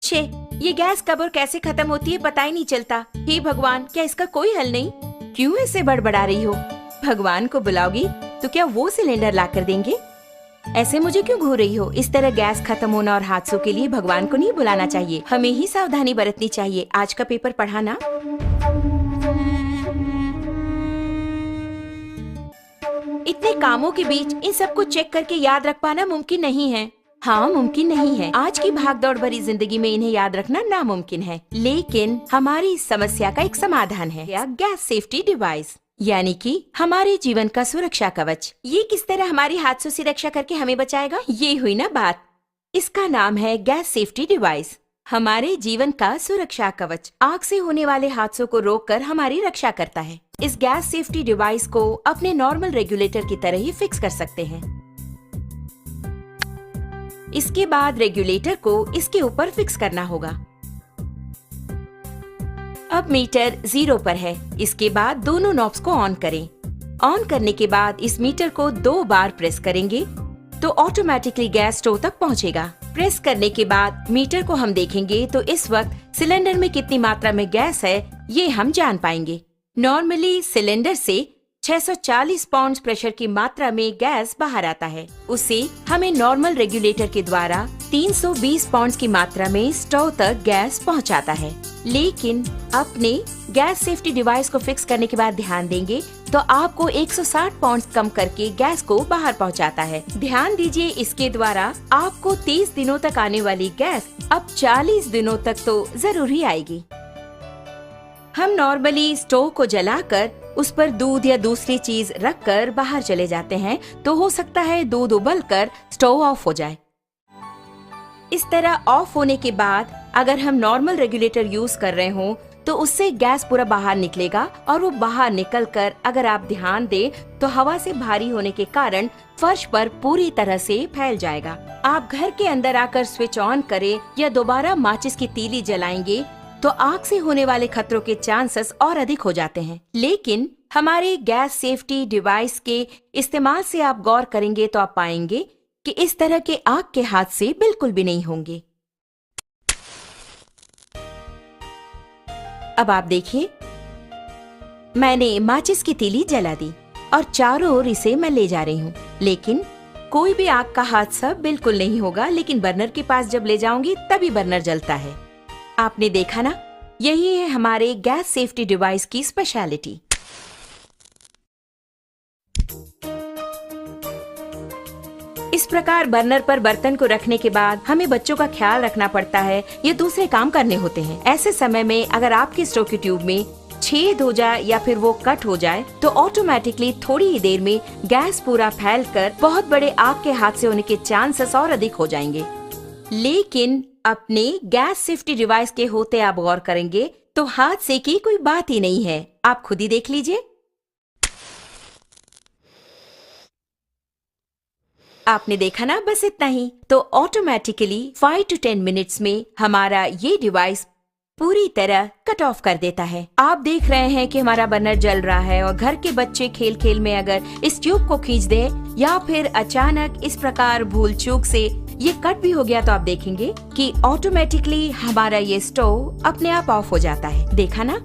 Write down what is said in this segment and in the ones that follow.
छे, ये गैस कब और कैसे खत्म होती है पता ही नहीं चलता। हे भगवान, क्या इसका कोई हल नहीं? क्यों ऐसे बड़बड़ा रही हो? भगवान को बुलाओगी तो क्या वो सिलेंडर ला कर देंगे? ऐसे मुझे क्यों घूर रही हो? इस तरह गैस खत्म होना और हादसों के लिए भगवान को नहीं बुलाना चाहिए, हमें ही सावधानी बरतनी चाहिए। आज का पेपर पढ़ा ना? इतने कामों के बीच इन सबको चेक करके याद रख पाना मुमकिन नहीं है। हाँ, मुमकिन नहीं है। आज की भागदौड़ भरी जिंदगी में इन्हें याद रखना नामुमकिन है, लेकिन हमारी इस समस्या का एक समाधान है, या गैस सेफ्टी डिवाइस, यानी कि हमारे जीवन का सुरक्षा कवच। ये किस तरह हमारी हादसों से रक्षा करके हमें बचाएगा? ये हुई ना बात। इसका नाम है गैस सेफ्टी डिवाइस, हमारे जीवन का सुरक्षा कवच। आग से होने वाले हादसों को रोककर हमारी रक्षा करता है। इस गैस सेफ्टी डिवाइस को अपने नॉर्मल रेगुलेटर की तरह ही फिक्स कर सकते हैं। इसके बाद रेगुलेटर को इसके ऊपर फिक्स करना होगा। अब मीटर 0 पर है। इसके बाद दोनों नॉब्स को ऑन करें। ऑन करने के बाद इस मीटर को 2 बार प्रेस करेंगे तो ऑटोमेटिकली गैस स्टोव तक पहुंचेगा। प्रेस करने के बाद मीटर को हम देखेंगे तो इस वक्त सिलेंडर में कितनी मात्रा में गैस है ये हम जान पाएंगे। नॉर्मली सिलेंडर से 640 पाउंड प्रेशर की मात्रा में गैस बाहर आता है। उसे हमें नॉर्मल रेगुलेटर के द्वारा 320 पाउंड की मात्रा में स्टोव तक गैस पहुंचाता है। लेकिन अपने गैस सेफ्टी डिवाइस को फिक्स करने के बाद ध्यान देंगे तो आपको 160 पाउंड कम करके गैस को बाहर पहुंचाता है। ध्यान दीजिए, इसके द्वारा आपको 30 दिनों तक आने वाली गैस अब 40 दिनों तक तो जरूर ही आएगी। हम नॉर्मली स्टोव को जलाकर उस पर दूध या दूसरी चीज रखकर बाहर चले जाते हैं तो हो सकता है दूध उबलकर स्टोव ऑफ हो जाए। इस तरह ऑफ होने के बाद अगर हम नॉर्मल रेगुलेटर यूज कर रहे हो तो उससे गैस पूरा बाहर निकलेगा और वो बाहर निकलकर अगर आप ध्यान दें तो हवा से भारी होने के कारण फर्श पर पूरी तरह से फैल जाएगा। आप घर के अंदर आकर स्विच ऑन करें या दोबारा माचिस की तीली जलाएंगे तो आग से होने वाले खतरों के चांसेस और अधिक हो जाते हैं। लेकिन हमारे गैस सेफ्टी डिवाइस के इस्तेमाल से आप गौर करेंगे तो आप पाएंगे कि इस तरह के आग के हादसे बिल्कुल भी नहीं होंगे। अब आप देखिए, मैंने माचिस की तीली जला दी और चारों ओर इसे मैं ले जा रही हूँ, लेकिन कोई भी आग का हादसा बिल्कुल नहीं होगा। लेकिन बर्नर के पास जब ले जाऊंगी तभी बर्नर जलता है। आपने देखा ना, यही है हमारे गैस सेफ्टी डिवाइस की स्पेशलिटी। इस प्रकार बर्नर पर बर्तन को रखने के बाद हमें बच्चों का ख्याल रखना पड़ता है या दूसरे काम करने होते हैं। ऐसे समय में अगर आपके स्टोव की ट्यूब में छेद हो जाए या फिर वो कट हो जाए तो ऑटोमेटिकली थोड़ी ही देर में गैस पूरा फैलकर बहुत बड़े आग के हादसे होने के चांसेस और अधिक हो जाएंगे। लेकिन अपने गैस सेफ्टी डिवाइस के होते आप गौर करेंगे तो हादसे की कोई बात ही नहीं है। आप खुद ही देख लीजिए। आपने देखा ना, बस इतना ही। तो ऑटोमेटिकली 5 to 10 मिनट्स में हमारा ये डिवाइस पूरी तरह कट ऑफ कर देता है। आप देख रहे हैं कि हमारा बर्नर जल रहा है और घर के बच्चे खेल खेल में अगर इस ट्यूब को खींच दे या फिर अचानक इस प्रकार भूल चूक से ये कट भी हो गया तो आप देखेंगे कि ऑटोमेटिकली हमारा ये स्टोव अपने आप ऑफ हो जाता है। देखा ना,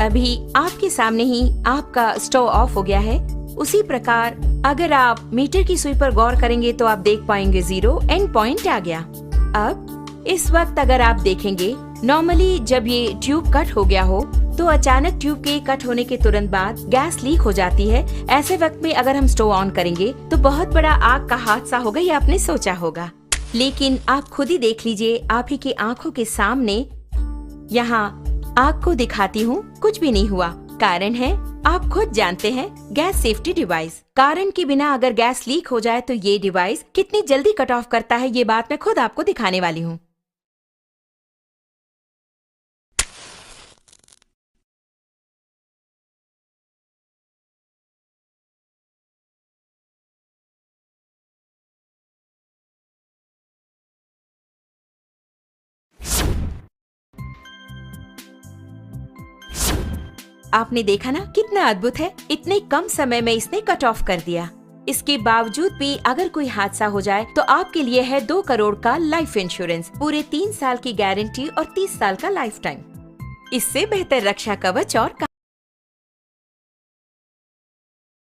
अभी आपके सामने ही आपका स्टोव ऑफ हो गया है। उसी प्रकार अगर आप मीटर की सुई पर गौर करेंगे तो आप देख पाएंगे 0 एंड पॉइंट आ गया। अब इस वक्त अगर आप देखेंगे, नॉर्मली जब ये ट्यूब कट हो गया हो तो अचानक ट्यूब के कट होने के तुरंत बाद गैस लीक हो जाती है। ऐसे वक्त में अगर हम स्टोव ऑन करेंगे तो बहुत बड़ा आग का हादसा होगा, ये आपने सोचा होगा। लेकिन आप खुद ही देख लीजिए, आप ही की आंखों के सामने यहाँ आग को दिखाती हूँ, कुछ भी नहीं हुआ। कारण है, आप खुद जानते हैं, गैस सेफ्टी डिवाइस। कारण के बिना अगर गैस लीक हो जाए तो ये डिवाइस कितनी जल्दी कट ऑफ करता है, ये बात मैं खुद आपको दिखाने वाली हूँ। आपने देखा ना, कितना अद्भुत है। इतने कम समय में इसने कट ऑफ कर दिया। इसके बावजूद भी अगर कोई हादसा हो जाए तो आपके लिए है 2 करोड़ का लाइफ इंश्योरेंस, पूरे 3 साल की गारंटी और 30 साल का लाइफ टाइम। इससे बेहतर रक्षा कवच और